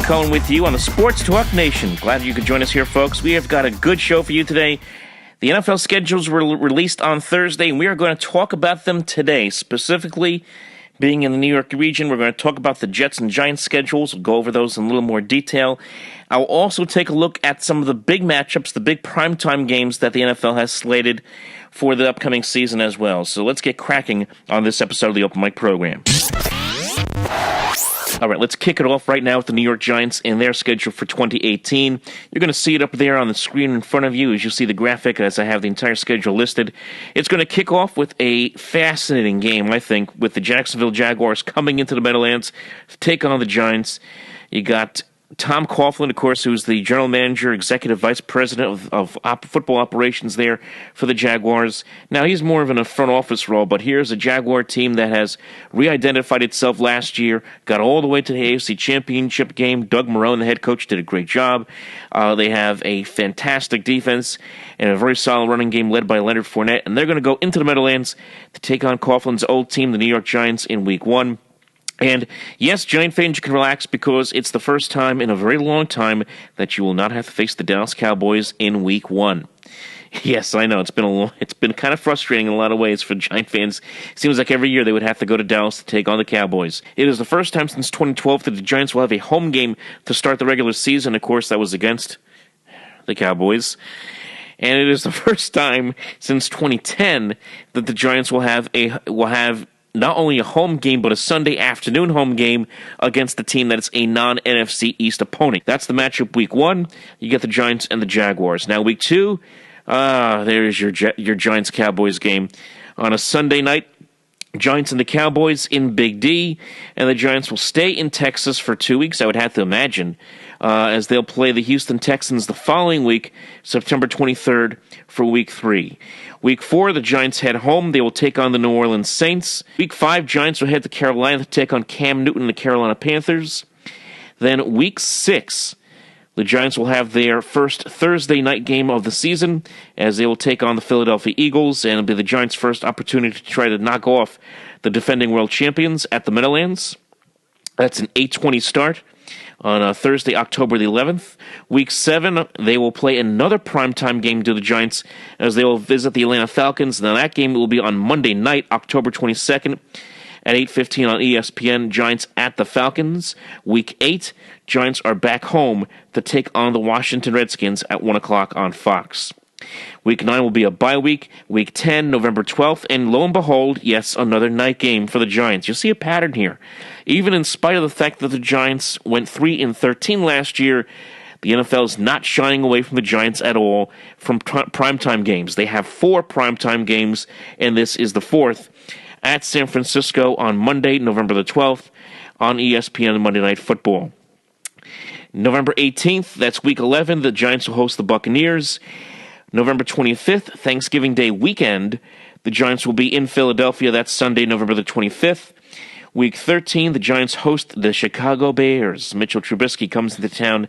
Cohen with you on the Sports Talk Nation. Glad you could join us here, folks. We have got a good show for you today. The NFL schedules were released on Thursday, and we are going to talk about them today. Specifically, being in the New York region, we're going to talk about the Jets and Giants schedules. We'll go over those in a little more detail. I'll also take a look at some of the big matchups, the big primetime games that the NFL has slated for the upcoming season as well. So let's get cracking on this episode of the Open Mic program. All right, let's kick it off right now with the New York Giants and their schedule for 2018. You're going to see it up there on the screen in front of you as you see the graphic as I have the entire schedule listed. It's going to kick off with a fascinating game, I think, with the Jacksonville Jaguars coming into the Meadowlands to take on the Giants. You got Tom Coughlin, of course, who's the general manager, executive vice president of football operations there for the Jaguars. Now, he's more of in a front office role, but here's a Jaguar team that has re-identified itself last year, got all the way to the AFC Championship game. Doug Marrone, the head coach, did a great job. They have a fantastic defense and a very solid running game led by Leonard Fournette, and they're going to go into the Meadowlands to take on Coughlin's old team, the New York Giants, in Week 1. And yes, Giant fans, you can relax because it's the first time in a very long time that you will not have to face the Dallas Cowboys in Week 1. Yes, I know, it's been kind of frustrating in a lot of ways for Giant fans. It seems like every year they would have to go to Dallas to take on the Cowboys. It is the first time since 2012 that the Giants will have a home game to start the regular season. Of course, that was against the Cowboys. And it is the first time since 2010 that the Giants will have not only a home game, but a Sunday afternoon home game against the team that is a non-NFC East opponent. That's the matchup Week 1. You get the Giants and the Jaguars. Now, Week 2, there's your Giants-Cowboys game. On a Sunday night, Giants and the Cowboys in Big D, and the Giants will stay in Texas for 2 weeks, I would have to imagine, as they'll play the Houston Texans the following week, September 23rd, for Week 3. Week 4, the Giants head home. They will take on the New Orleans Saints. Week 5, Giants will head to Carolina to take on Cam Newton and the Carolina Panthers. Then Week 6, the Giants will have their first Thursday night game of the season as they will take on the Philadelphia Eagles, and it'll be the Giants' first opportunity to try to knock off the defending world champions at the Meadowlands. That's an 8:20 start on Thursday, October the 11th. Week 7, they will play another primetime game to the Giants as they will visit the Atlanta Falcons. Now that game will be on Monday night, October 22nd at 8:15 on ESPN, Giants at the Falcons. Week 8, Giants are back home to take on the Washington Redskins at 1 o'clock on Fox. Week 9 will be a bye week. Week 10, November 12th, and lo and behold, yes, another night game for the Giants. You'll see a pattern here. Even in spite of the fact that the Giants went 3-13 last year, the NFL is not shying away from the Giants at all from primetime games. They have 4 primetime games, and this is the 4th at San Francisco on Monday, November the 12th, on ESPN Monday Night Football. November 18th, that's Week 11, the Giants will host the Buccaneers. November 25th, Thanksgiving Day weekend, the Giants will be in Philadelphia. That's Sunday, November the 25th. Week 13, the Giants host the Chicago Bears. Mitchell Trubisky comes into town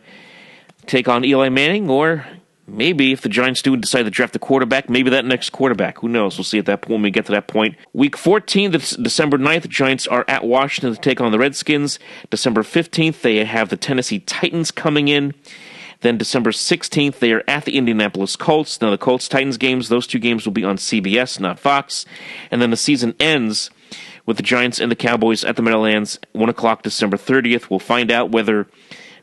to take on Eli Manning, or maybe if the Giants do decide to draft a quarterback, maybe that next quarterback. Who knows? We'll see at that point when we get to that point. Week 14, December 9th, the Giants are at Washington to take on the Redskins. December 15th, they have the Tennessee Titans coming in. Then December 16th, they are at the Indianapolis Colts. Now, the Colts-Titans games, those 2 games will be on CBS, not Fox. And then the season ends with the Giants and the Cowboys at the Meadowlands, 1 o'clock December 30th. We'll find out whether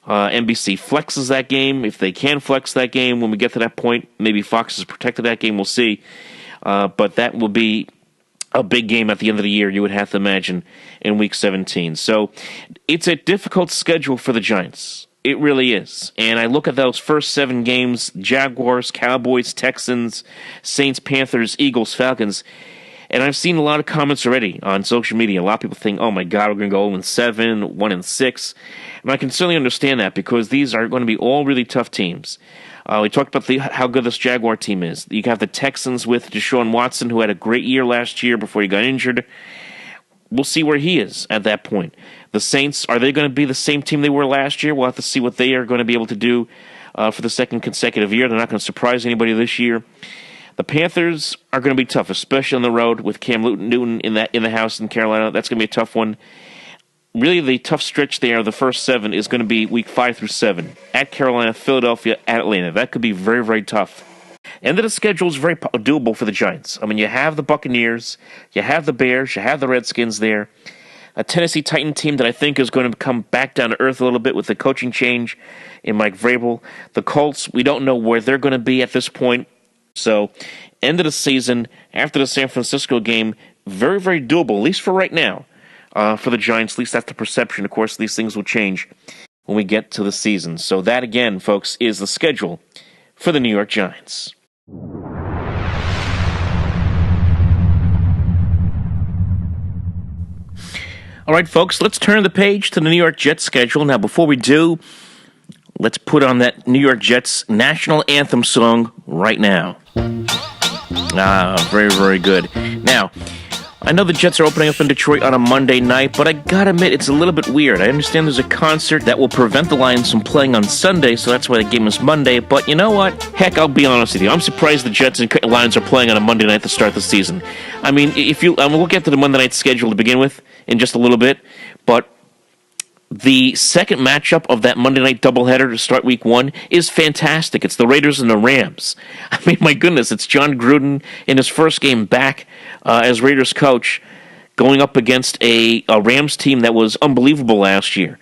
NBC flexes that game. If they can flex that game when we get to that point, maybe Fox has protected that game. We'll see. But that will be a big game at the end of the year, you would have to imagine, in Week 17. So it's a difficult schedule for the Giants. It really is. And I look at those first 7 games, Jaguars, Cowboys, Texans, Saints, Panthers, Eagles, Falcons. And I've seen a lot of comments already on social media. A lot of people think, oh my God, we're going to go 0-7, 1-6. And I can certainly understand that because these are going to be all really tough teams. We talked about how good this Jaguar team is. You have the Texans with Deshaun Watson, who had a great year last year before he got injured. We'll see where he is at that point. The Saints, are they going to be the same team they were last year? We'll have to see what they are going to be able to do for the second consecutive year. They're not going to surprise anybody this year. The Panthers are going to be tough, especially on the road with Cam Newton in the house in Carolina. That's going to be a tough one. Really, the tough stretch there, the first 7, is going to be week 5 through 7. At Carolina, Philadelphia, at Atlanta. That could be very, very tough. End of the schedule is very doable for the Giants. I mean, you have the Buccaneers, you have the Bears, you have the Redskins there. A Tennessee Titan team that I think is going to come back down to earth a little bit with the coaching change in Mike Vrabel. The Colts, we don't know where they're going to be at this point. So, end of the season, after the San Francisco game, very, very doable, at least for right now. For the Giants, at least that's the perception. Of course, these things will change when we get to the season. So that, again, folks, is the schedule for the New York Giants. All right, folks, let's turn the page to the New York Jets schedule. Now, before we do, let's put on that New York Jets national anthem song right now. Very, very good. Now, I know the Jets are opening up in Detroit on a Monday night, but I gotta admit, it's a little bit weird. I understand there's a concert that will prevent the Lions from playing on Sunday, so that's why the game is Monday, but you know what? Heck, I'll be honest with you. I'm surprised the Jets and Lions are playing on a Monday night to start the season. I mean, we'll get to the Monday night schedule to begin with in just a little bit, but the second matchup of that Monday night doubleheader to start week 1 is fantastic. It's the Raiders and the Rams. I mean, my goodness, it's John Gruden in his first game back as Raiders coach going up against a Rams team that was unbelievable last year.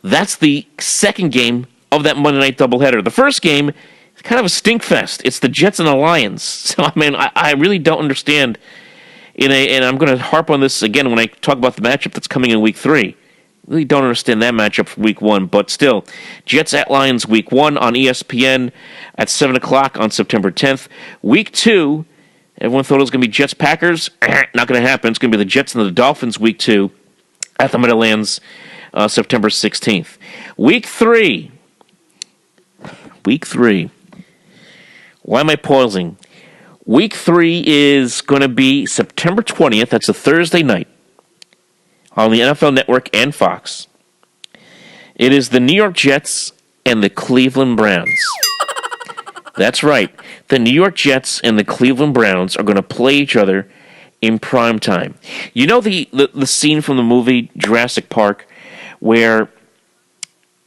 That's the second game of that Monday night doubleheader. The first game is kind of a stink fest. It's the Jets and the Lions. So, I mean, I really don't understand. And I'm going to harp on this again when I talk about the matchup that's coming in week 3. Really don't understand that matchup for week 1, but still, Jets at Lions week 1 on ESPN at 7 o'clock on September 10th. Week 2, everyone thought it was going to be Jets-Packers. Not going to happen. It's going to be the Jets and the Dolphins week 2 at the Meadowlands September 16th. Week 3. Why am I pausing? Week 3 is going to be September 20th. That's a Thursday night on the NFL Network and Fox. It is the New York Jets and the Cleveland Browns. That's right. The New York Jets and the Cleveland Browns are going to play each other in prime time. You know the scene from the movie Jurassic Park where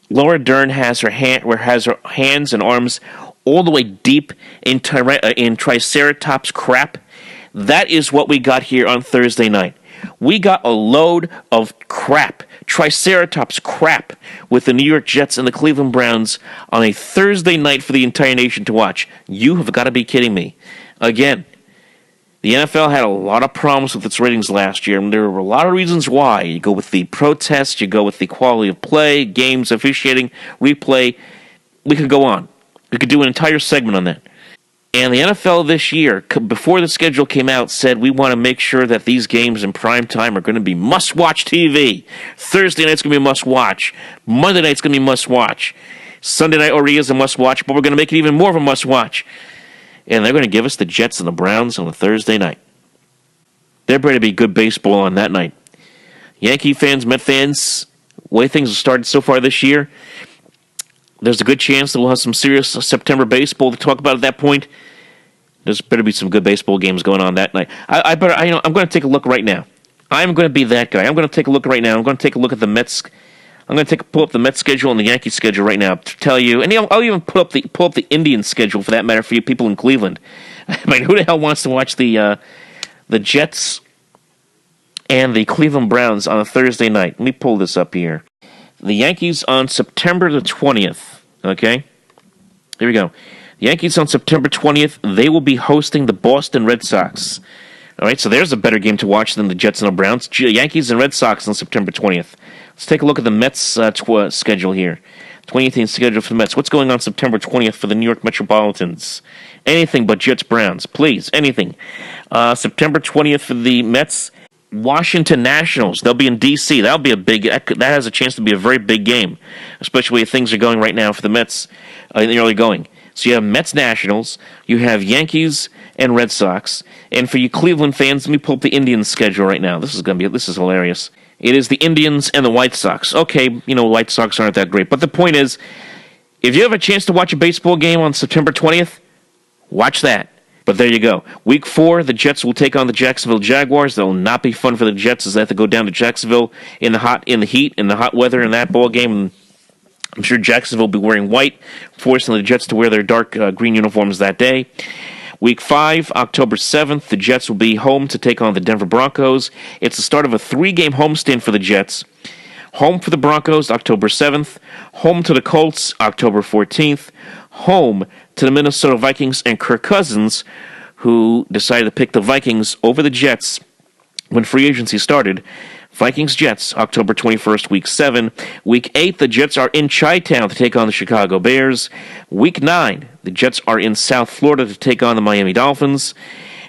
Laura Dern has her hands and arms all the way deep in Triceratops crap? That is what we got here on Thursday night. We got a load of crap, Triceratops crap, with the New York Jets and the Cleveland Browns on a Thursday night for the entire nation to watch. You have got to be kidding me. Again, the NFL had a lot of problems with its ratings last year, and there were a lot of reasons why. You go with the protests, you go with the quality of play, games, officiating, replay. We could go on. We could do an entire segment on that. And the NFL this year, before the schedule came out, said we want to make sure that these games in prime time are going to be must-watch TV. Thursday night's going to be a must-watch. Monday night's going to be must-watch. Sunday night already is a must-watch, but we're going to make it even more of a must-watch. And they're going to give us the Jets and the Browns on a Thursday night. There better be good baseball on that night. Yankee fans, Met fans, the way things have started so far this year, there's a good chance that we'll have some serious September baseball to talk about at that point. There's better be some good baseball games going on that night. I'm going to take a look right now. I'm going to be that guy. I'm going to take a look right now. I'm going to take a look at the Mets. I'm going to pull up the Mets schedule and the Yankees schedule right now to tell you. And I'll even pull up the Indians schedule for that matter for you people in Cleveland. I mean, who the hell wants to watch the Jets and the Cleveland Browns on a Thursday night? Let me pull this up here. The Yankees on September the 20th, okay? Here we go. The Yankees on September 20th, they will be hosting the Boston Red Sox. All right, so there's a better game to watch than the Jets and the Browns. Yankees and Red Sox on September 20th. Let's take a look at the Mets schedule here. 2018 schedule for the Mets. What's going on September 20th for the New York Metropolitans? Anything but Jets-Browns. Please, anything. September 20th for the Mets. Washington Nationals. They'll be in D.C. That has a chance to be a very big game, especially where things are going right now for the Mets in the early going. So you have Mets Nationals, you have Yankees and Red Sox, and for you Cleveland fans, let me pull up the Indians schedule right now. This is hilarious. It is the Indians and the White Sox. Okay, White Sox aren't that great, but the point is, if you have a chance to watch a baseball game on September 20th, watch that. But there you go. Week 4, the Jets will take on the Jacksonville Jaguars. That will not be fun for the Jets as they have to go down to Jacksonville in the hot weather in that ball game. I'm sure Jacksonville will be wearing white, forcing the Jets to wear their dark green uniforms that day. Week 5, October 7th, the Jets will be home to take on the Denver Broncos. It's the start of a 3-game homestand for the Jets. Home for the Broncos, October 7th. Home to the Colts, October 14th. Home to the Minnesota Vikings and Kirk Cousins, who decided to pick the Vikings over the Jets when free agency started. Vikings-Jets, October 21st, Week 7. Week 8, the Jets are in Chi-Town to take on the Chicago Bears. Week 9, the Jets are in South Florida to take on the Miami Dolphins.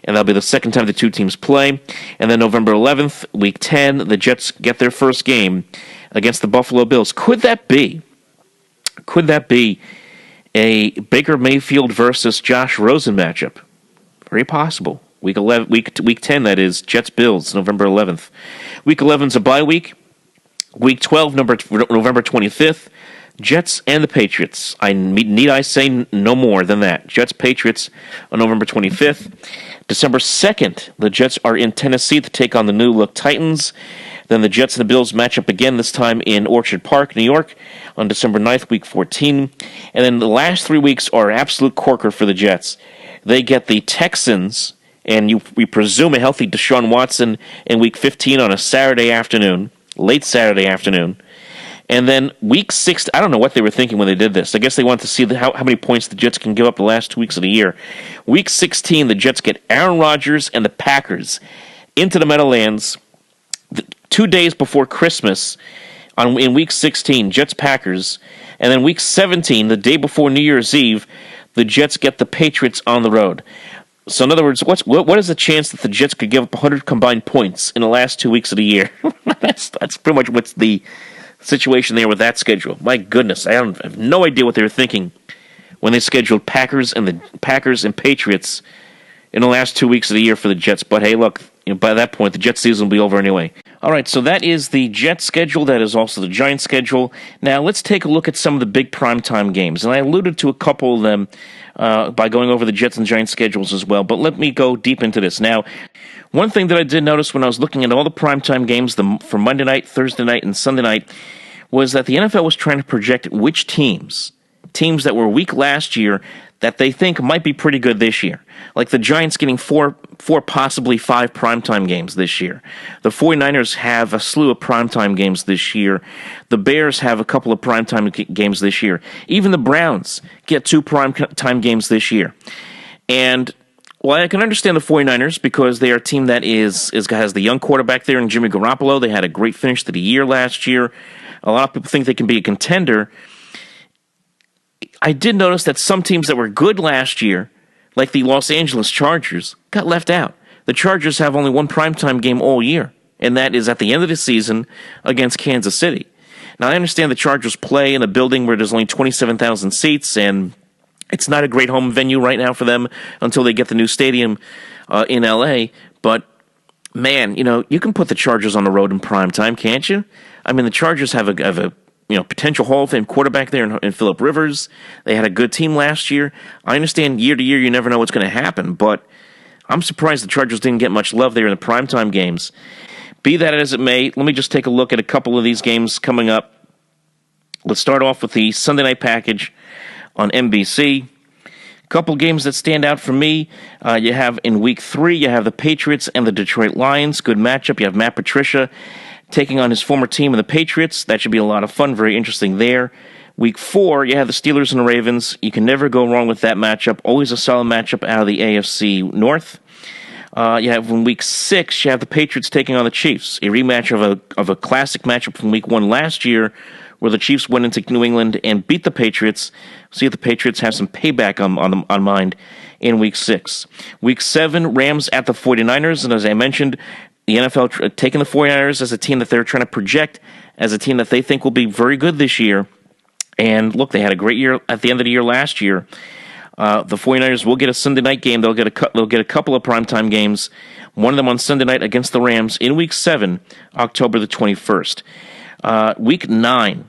And that'll be the second time the two teams play. And then November 11th, Week 10, the Jets get their first game against the Buffalo Bills. Could that be a Baker Mayfield versus Josh Rosen matchup? Very possible. Week 10, that is, Jets-Bills, November 11th. Week 11's a bye week. Week 12, November 25th, Jets and the Patriots. Need I say no more than that? Jets-Patriots on November 25th. December 2nd, the Jets are in Tennessee to take on the new-look Titans. Then the Jets and the Bills match up again, this time in Orchard Park, New York, on December 9th, Week 14. And then the last 3 weeks are absolute corker for the Jets. They get the Texans, and we presume a healthy Deshaun Watson in Week 15 on a Saturday afternoon, late Saturday afternoon. And then Week 6, I don't know what they were thinking when they did this. I guess they wanted to see how many points the Jets can give up the last 2 weeks of the year. Week 16, the Jets get Aaron Rodgers and the Packers into the Meadowlands 2 days before Christmas in Week 16, Jets-Packers. And then Week 17, the day before New Year's Eve, the Jets get the Patriots on the road. So in other words, what is the chance that the Jets could give up 100 combined points in the last 2 weeks of the year? That's pretty much what's the situation there with that schedule. My goodness, I have no idea what they were thinking when they scheduled Packers and Patriots in the last 2 weeks of the year for the Jets. But hey, look, by that point, the Jets season will be over anyway. All right, so that is the Jets schedule. That is also the Giants schedule. Now, let's take a look at some of the big primetime games. And I alluded to a couple of them by going over the Jets and Giants schedules as well. But let me go deep into this. Now, one thing that I did notice when I was looking at all the primetime games for Monday night, Thursday night, and Sunday night was that the NFL was trying to project which teams that were weak last year that they think might be pretty good this year. Like the Giants getting four, possibly 5 primetime games this year. The 49ers have a slew of primetime games this year. The Bears have a couple of primetime games this year. Even the Browns get 2 primetime games this year. And well, I can understand the 49ers because they are a team that has the young quarterback there in Jimmy Garoppolo. They had a great finish to the year last year. A lot of people think they can be a contender. I did notice that some teams that were good last year, like the Los Angeles Chargers, got left out. The Chargers have only one primetime game all year, and that is at the end of the season against Kansas City. Now, I understand the Chargers play in a building where there's only 27,000 seats, and it's not a great home venue right now for them until they get the new stadium in L.A., but man, you can put the Chargers on the road in primetime, can't you? I mean, the Chargers have a potential Hall of Fame quarterback there in Phillip Rivers. They had a good team last year. I understand year to year you never know what's going to happen, but I'm surprised the Chargers didn't get much love there in the primetime games. Be that as it may, let me just take a look at a couple of these games coming up. Let's start off with the Sunday night package on NBC. A couple games that stand out for me. You have in Week 3, you have the Patriots and the Detroit Lions. Good matchup. You have Matt Patricia taking on his former team, the Patriots. That should be a lot of fun, very interesting there. Week 4, you have the Steelers and the Ravens. You can never go wrong with that matchup. Always a solid matchup out of the AFC North. You have in Week 6, you have the Patriots taking on the Chiefs, a rematch of a classic matchup from Week 1 last year where the Chiefs went into New England and beat the Patriots. See if the Patriots have some payback on mind in Week 6. Week 7, Rams at the 49ers, and as I mentioned, the NFL taking the 49ers as a team that they're trying to project as a team that they think will be very good this year. And look, they had a great year at the end of the year last year. The 49ers will get a Sunday night game. They'll get a couple of primetime games, one of them on Sunday night against the Rams in Week 7, October the 21st. Week 9,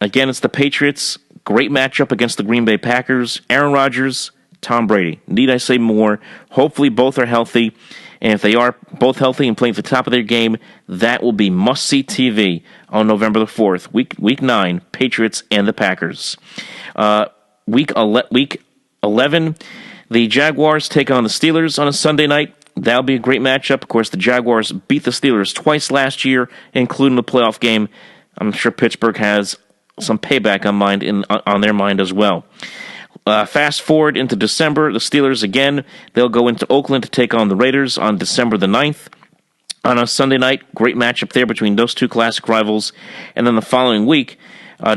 again, it's the Patriots. Great matchup against the Green Bay Packers. Aaron Rodgers, Tom Brady. Need I say more? Hopefully both are healthy. And if they are both healthy and playing at the top of their game, that will be must-see TV on November the 4th. Week 9, Patriots and the Packers. Week 11, the Jaguars take on the Steelers on a Sunday night. That'll be a great matchup. Of course, the Jaguars beat the Steelers twice last year, including the playoff game. I'm sure Pittsburgh has some payback on their mind as well. Fast forward into December, the Steelers again, they'll go into Oakland to take on the Raiders on December the 9th. On a Sunday night, great matchup there between those two classic rivals. And then the following week,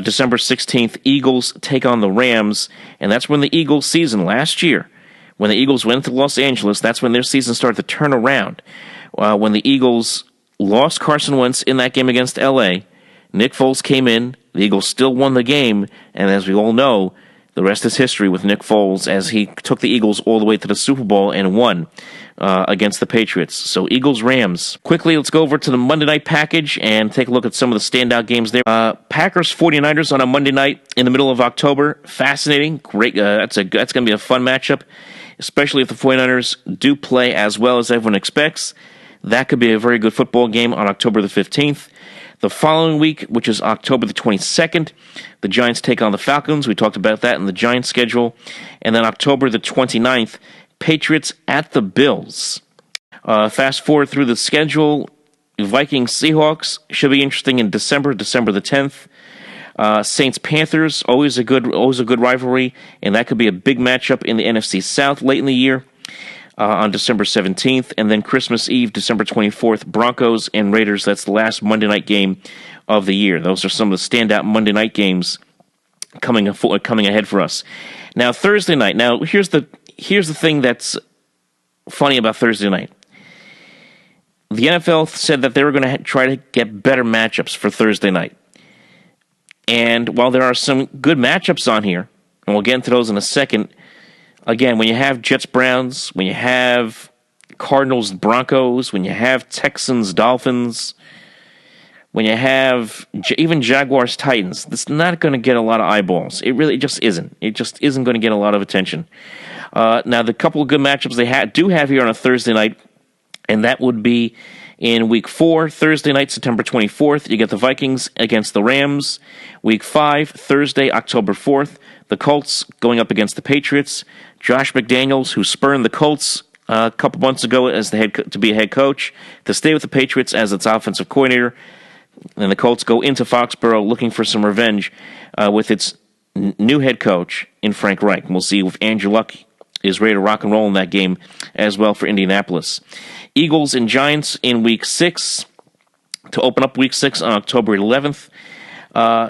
December 16th, Eagles take on the Rams. And that's when the Eagles season last year, when the Eagles went to Los Angeles, that's when their season started to turn around. When the Eagles lost Carson Wentz in that game against L.A., Nick Foles came in, the Eagles still won the game, and as we all know, the rest is history with Nick Foles as he took the Eagles all the way to the Super Bowl and won against the Patriots. So Eagles-Rams. Quickly, let's go over to the Monday night package and take a look at some of the standout games there. Packers-49ers on a Monday night in the middle of October. Fascinating. Great. That's going to be a fun matchup, especially if the 49ers do play as well as everyone expects. That could be a very good football game on October the 15th. The following week, which is October the 22nd, the Giants take on the Falcons. We talked about that in the Giants schedule. And then October the 29th, Patriots at the Bills. Fast forward through the schedule, Vikings-Seahawks should be interesting in December the 10th. Saints-Panthers, always a good rivalry, and that could be a big matchup in the NFC South late in the year. On December 17th, and then Christmas Eve, December 24th, Broncos and Raiders. That's the last Monday night game of the year. Those are some of the standout Monday night games coming ahead for us. Now, Thursday night. Now, here's the thing that's funny about Thursday night. The NFL said that they were going to try to get better matchups for Thursday night. And while there are some good matchups on here, and we'll get into those in a second, again, when you have Jets-Browns, when you have Cardinals-Broncos, when you have Texans-Dolphins, when you have even Jaguars-Titans, that's not going to get a lot of eyeballs. It just isn't. It just isn't going to get a lot of attention. Now, the couple of good matchups they do have here on a Thursday night, and that would be in Week 4, Thursday night, September 24th, you get the Vikings against the Rams. Week 5, Thursday, October 4th, the Colts going up against the Patriots. Josh McDaniels, who spurned the Colts a couple months ago to be a head coach, to stay with the Patriots as its offensive coordinator. And the Colts go into Foxborough looking for some revenge with its new head coach in Frank Reich. And we'll see if Andrew Luck is ready to rock and roll in that game as well for Indianapolis. Eagles and Giants in Week 6 to open up Week 6 on October 11th.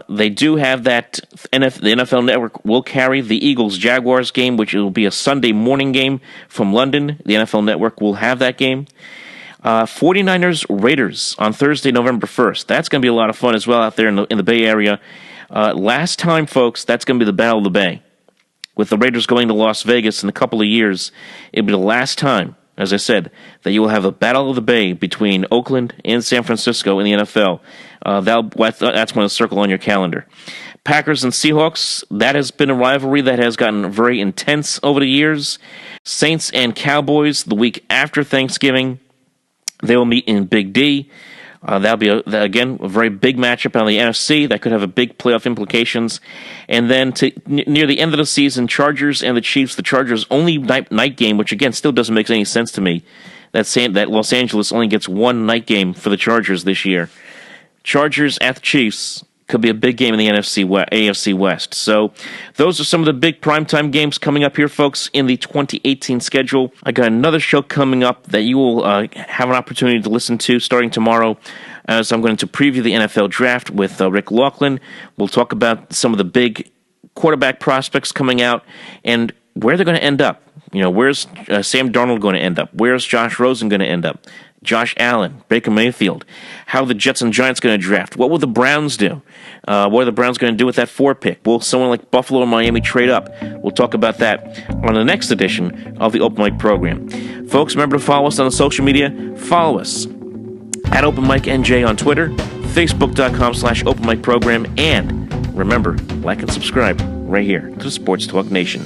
They do have that. The NFL Network will carry the Eagles-Jaguars game, which will be a Sunday morning game from London. The NFL Network will have that game. 49ers-Raiders on Thursday, November 1st. That's going to be a lot of fun as well out there in the Bay Area. Last time, folks, that's going to be the Battle of the Bay. With the Raiders going to Las Vegas in a couple of years, it'll be the last time, as I said, that you will have a Battle of the Bay between Oakland and San Francisco in the NFL. That's one to circle on your calendar. Packers and Seahawks, that has been a rivalry that has gotten very intense over the years. Saints and Cowboys, the week after Thanksgiving, they will meet in Big D. That'll be, again, a very big matchup on the NFC. That could have a big playoff implications. And then near the end of the season, Chargers and the Chiefs, the Chargers' only night game, which, again, still doesn't make any sense to me, that Los Angeles only gets one night game for the Chargers this year. Chargers at the Chiefs, Could be a big game in the AFC West. So those are some of the big primetime games coming up here, folks, in the 2018 schedule. I got another show coming up that you will have an opportunity to listen to starting tomorrow, as I'm going to preview the NFL draft with Rick Laughlin. We'll talk about some of the big quarterback prospects coming out and where they're going to end up. You know, where's Sam Darnold going to end up? Where's Josh Rosen going to end up? Josh Allen, Baker Mayfield, how the Jets and Giants going to draft? What will the Browns do? What are the Browns going to do with that 4 pick? Will someone like Buffalo or Miami trade up? We'll talk about that on the next edition of the Open Mic program. Folks, remember to follow us on the social media. Follow us at Open Mic NJ on Twitter, Facebook.com/Open Mic program, and remember, like and subscribe right here to the Sports Talk Nation.